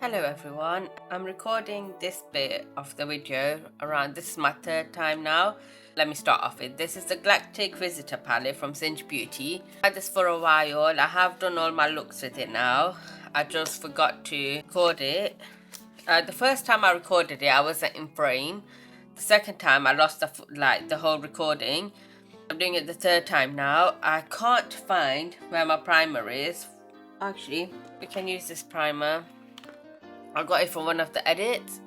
Hello everyone, I'm recording this bit of the video around, this is my third time now. Let me start off with, this is the Galactic Visitor palette from Singe Beauty. I had this for a while, I have done all my looks with it now. I just forgot to record it. The first time I recorded it, I wasn't in frame. The second time I lost the whole recording. I'm doing it the third time now. I can't find where my primer is. Actually, we can use this primer. I got it from one of the edits.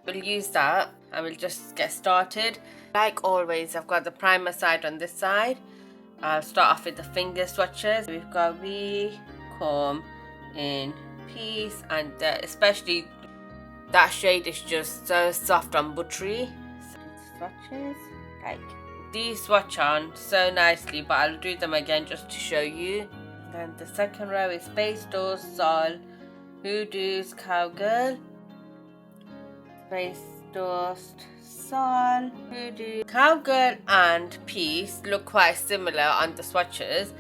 We'll use that and we'll just get started. Like always, I've got the primer side on this side. I'll start off with the finger swatches. We've got We Come in Peace, and especially that shade is just so soft and buttery. Swatches, like these swatch on so nicely, but I'll do them again just to show you. Then the second row is Space Doors, Sol, Hoodoo's, Cowgirl, Space Dust, Sol, Hoodoo. Cowgirl and Peace look quite similar on the swatches,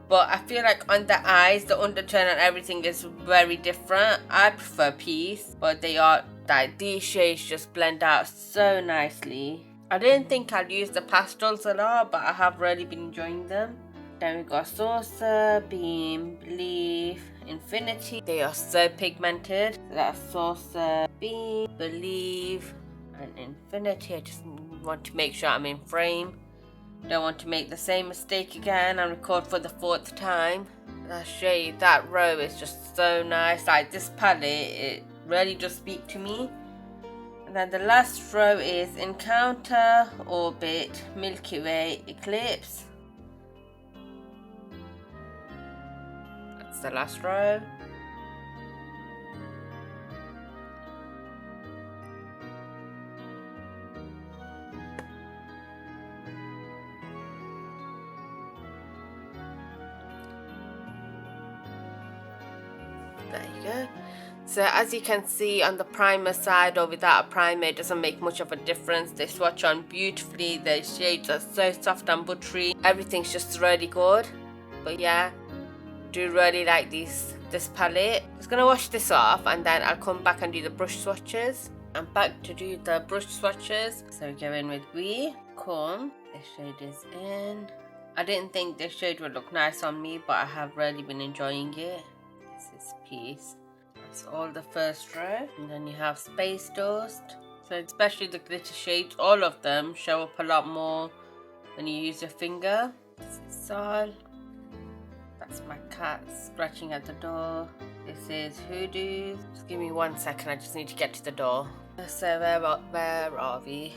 but I feel like on the eyes, the undertone and everything is very different. I prefer Peace, but they are like, these shades just blend out so nicely. I didn't think I'd use the pastels a lot, but I have really been enjoying them. Then we've got Saucer, Beam, Believe, Infinity. They are so pigmented. So that's Saucer, Beam, Believe, and Infinity. I just want to make sure I'm in frame. Don't want to make the same mistake again and record for the fourth time. That shade, that row is just so nice. Like this palette, it really does speak to me. And then the last row is Encounter, Orbit, Milky Way, Eclipse. That's the last row. There you go. So as you can see on the primer side or without a primer, it doesn't make much of a difference. They swatch on beautifully. The shades are so soft and buttery. Everything's just really good. But yeah, do really like this palette. I'm just gonna wash this off and then I'll come back and do the brush swatches. I'm back to do the brush swatches. So we go in with We Come. This shade is in. I didn't think this shade would look nice on me, but I have really been enjoying it. This is Peace. That's all the first row. And then you have Space Dust. So especially the glitter shades, all of them show up a lot more when you use your finger. This is Sol. That's my cat scratching at the door. This is Hoodoo. Just give me 1 second, I just need to get to the door. So where are we?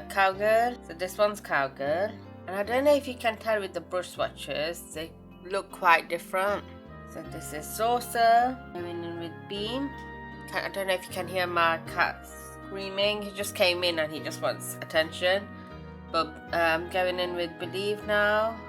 Cowgirl. So this one's Cowgirl. And I don't know if you can tell with the brush swatches, they look quite different. So this is Saucer, going in with Beam. I don't know if you can hear my cat screaming. He just came in and he just wants attention. But I'm going in with Believe now.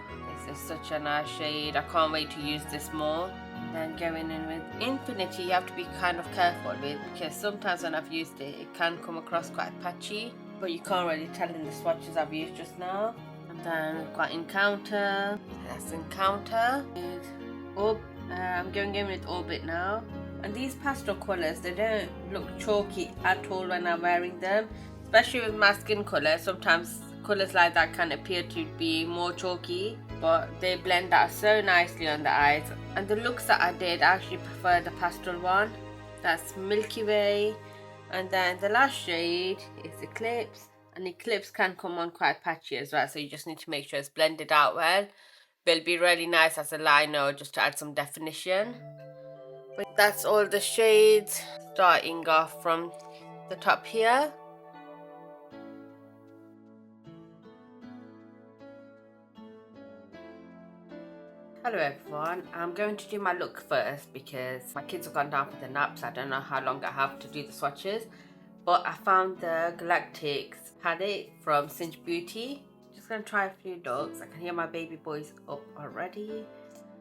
This is such a nice shade. I can't wait to use this more. Then going in with Infinity, you have to be kind of careful with, because sometimes when I've used it, it can come across quite patchy. But you can't really tell in the swatches I've used just now. And then we've got Encounter. That's Encounter. I'm going in with Orbit now. And these pastel colours, they don't look chalky at all when I'm wearing them. Especially with my skin colour, sometimes colours like that can appear to be more chalky. But they blend out so nicely on the eyes. And the looks that I did, I actually prefer the pastel one. That's Milky Way. And then the last shade is Eclipse. And Eclipse can come on quite patchy as well, so you just need to make sure it's blended out well. But it'll be really nice as a liner just to add some definition. But that's all the shades, starting off from the top here. Hello everyone, I'm going to do my look first because my kids have gone down for the naps. I don't know how long I have to do the swatches, but I found the Galactic palette from Singe Beauty. Just going to try a few looks. I can hear my baby boys up already.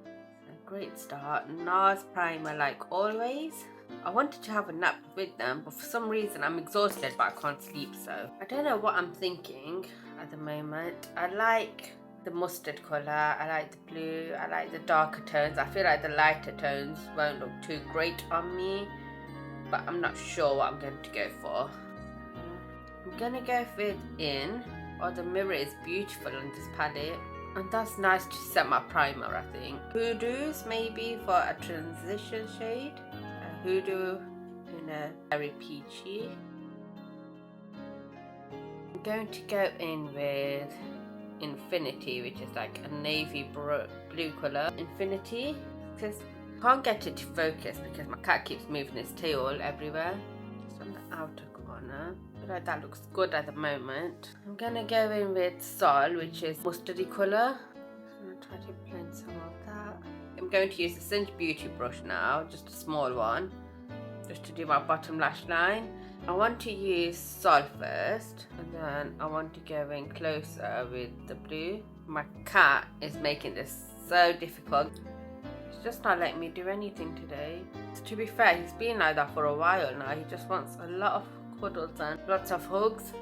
A great start. NARS primer like always. I wanted to have a nap with them, but for some reason I'm exhausted but I can't sleep, so I don't know what I'm thinking at the moment. I like the mustard colour, I like the blue, I like the darker tones. I feel like the lighter tones won't look too great on me. but I'm not sure what I'm going to go for. I'm gonna go with In. Oh, the mirror is beautiful on this palette. And that's nice to set my primer, I think. Hoodoos, maybe, for a transition shade. A hoodoo in a very peachy. I'm going to go in with Infinity, which is like a navy blue colour. Infinity, because I can't get it to focus because my cat keeps moving his tail everywhere. Just on the outer corner. I feel like that looks good at the moment. I'm gonna go in with Sol, which is mustardy colour. I'm gonna try to blend some of that. I'm going to use the Singe Beauty brush now, just a small one, just to do my bottom lash line. I want to use Sol first, and then I want to go in closer with the blue. My cat is making this so difficult. He's just not letting me do anything today. To be fair, he's been like that for a while now. He just wants a lot of cuddles and lots of hugs.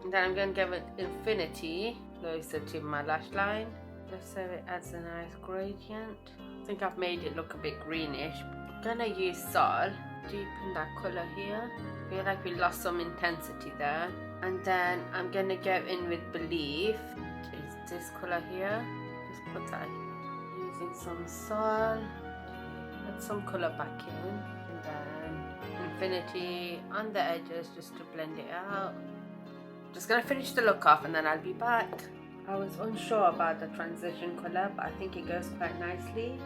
And then I'm going to go with Infinity closer to my lash line, just so it adds a nice gradient. I think I've made it look a bit greenish. I'm going to use Sol, deepen that colour here. I feel like we lost some intensity there. And then I'm going to go in with Believe, which is this colour here. Just put that using some Sol, add some colour back in, and then Infinity on the edges just to blend it out. Just gonna finish the look off and then I'll be back. I was unsure about the transition colour, but I think it goes quite nicely.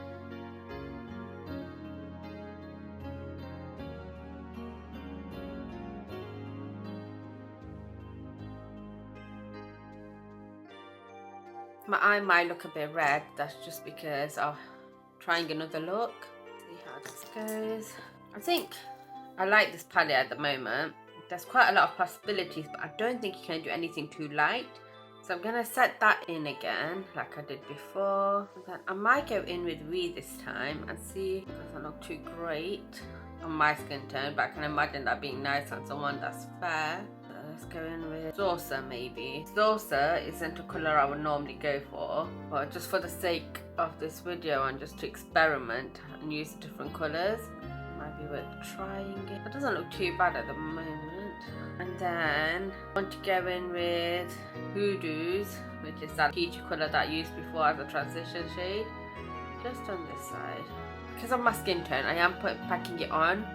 My eye might look a bit red, that's just because I'm trying another look. See how this goes. I think I like this palette at the moment. There's quite a lot of possibilities, but I don't think you can do anything too light. So I'm going to set that in again, like I did before. And then I might go in with We this time and see if it doesn't look too great on my skin tone, but I can imagine that being nice on someone that's fair. So let's go in with Saucer maybe. Saucer isn't a colour I would normally go for, but just for the sake of this video and just to experiment and use different colours, might be worth trying it. It doesn't look too bad at the moment. And then I want to go in with Hoodoos, which is that peachy colour that I used before as a transition shade, just on this side. Because of my skin tone, I am packing it on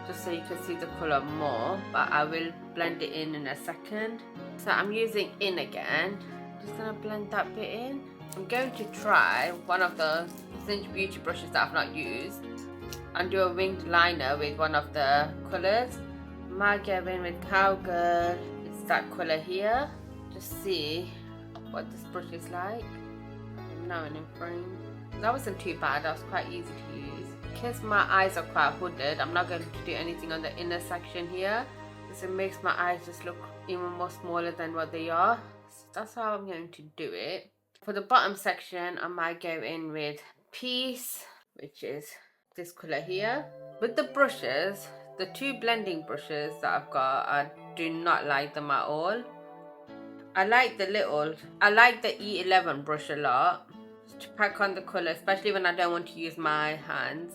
just so you can see the colour more, but I will blend it in a second. So I'm using In again. Just gonna blend that bit in. I'm going to try one of the Singe Beauty brushes that I've not used and do a winged liner with one of the colours. Might go in with Cowgirl, it's that colour here. Just see what this brush is like. Now in frame. That wasn't too bad, that was quite easy to use. Because my eyes are quite hooded, I'm not going to do anything on the inner section here, because it makes my eyes just look even more smaller than what they are. So that's how I'm going to do it. For the bottom section, I might go in with Peace, which is this colour here. With the brushes, the two blending brushes that I've got, I do not like them at all. I like the E11 brush a lot, just to pack on the colour, especially when I don't want to use my hands.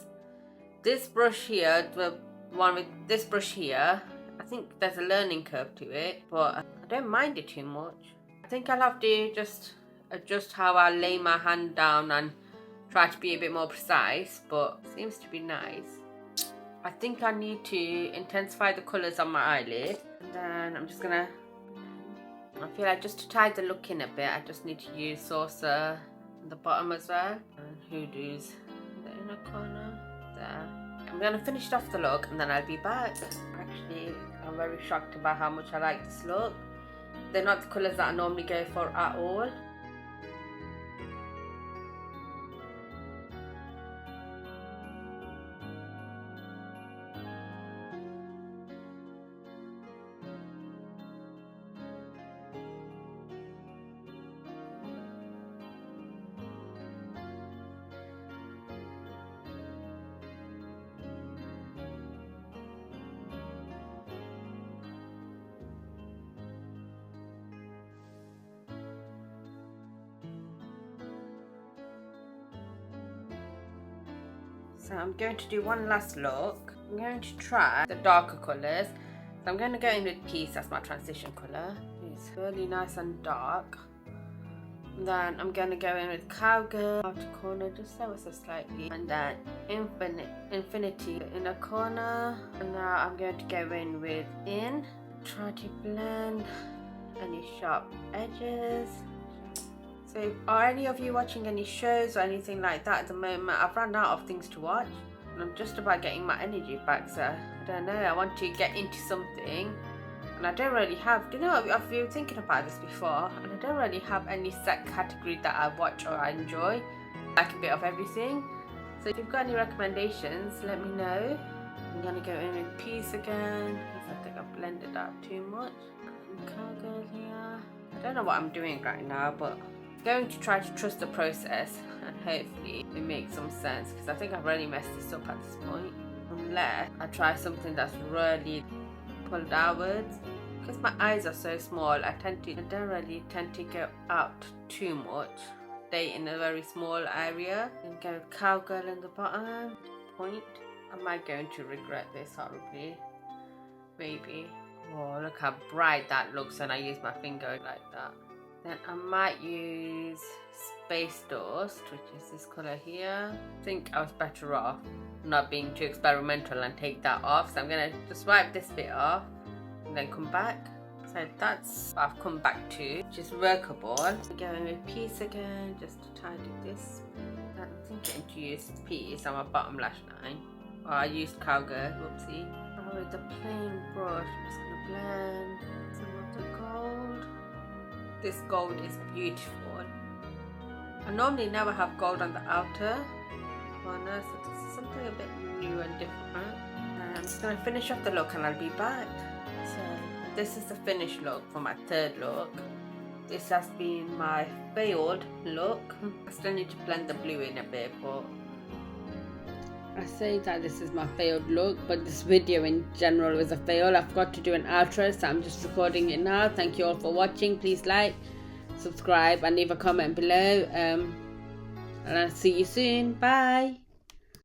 This brush here, the one with this brush here, I think there's a learning curve to it, but I don't mind it too much. I think I'll have to just adjust how I lay my hand down and try to be a bit more precise, but it seems to be nice. I think I need to intensify the colours on my eyelid, and then I'm just gonna, I feel like just to tie the look in a bit, I just need to use Saucer on the bottom as well, and Hoodoos in the inner corner there. I'm gonna finish off the look and then I'll be back. Actually, I'm very shocked about how much I like this look. They're not the colours that I normally go for at all. So I'm going to do one last look. I'm going to try the darker colours. So I'm going to go in with Peace, that's my transition colour. It's really nice and dark. Then I'm going to go in with Cowgirl, outer corner, just ever so slightly. And then Infinity in a corner. And now I'm going to go in with try to blend any sharp edges. So are any of you watching any shows or anything like that at the moment? I've run out of things to watch. And I'm just about getting my energy back, so I don't know, I want to get into something. And I don't really have, do you know, I've been thinking about this before, and I don't really have any set category that I watch or I enjoy. I like a bit of everything. So if you've got any recommendations, let me know. I'm going to go in with Peace again, because I think I've blended out too much. And Cowgirl here. I don't know what I'm doing right now, but I'm going to try to trust the process, and hopefully it makes some sense, because I think I've really messed this up at this point. Unless I try something that's really pulled outwards, because my eyes are so small. I don't really tend to go out too much, stay in a very small area. And go Cowgirl in the bottom point. Am I going to regret this horribly? Maybe. Oh, look how bright that looks when I use my finger like that. Then I might use Space Dust, which is this colour here. I think I was better off not being too experimental and take that off. So I'm going to just wipe this bit off and then come back. So that's what I've come back to, which is workable. I'm going with Peace again, just to tidy this. I'm thinking to use Peace on my bottom lash line. Oh, I used Cowgirl, whoopsie. Oh, with the plain brush, I'm just going to blend some of the gold. This gold is beautiful. I normally never have gold on the outer corner, so this is something a bit new and different. I'm just going to finish off the look and I'll be back. So this is the finished look for my third look. This has been my failed look. I still need to blend the blue in a bit, but I say that this is my failed look, but this video in general was a fail. I've got to do an outro, so I'm just recording it now. Thank you all for watching. Please like, subscribe and leave a comment below. And I'll see you soon. Bye.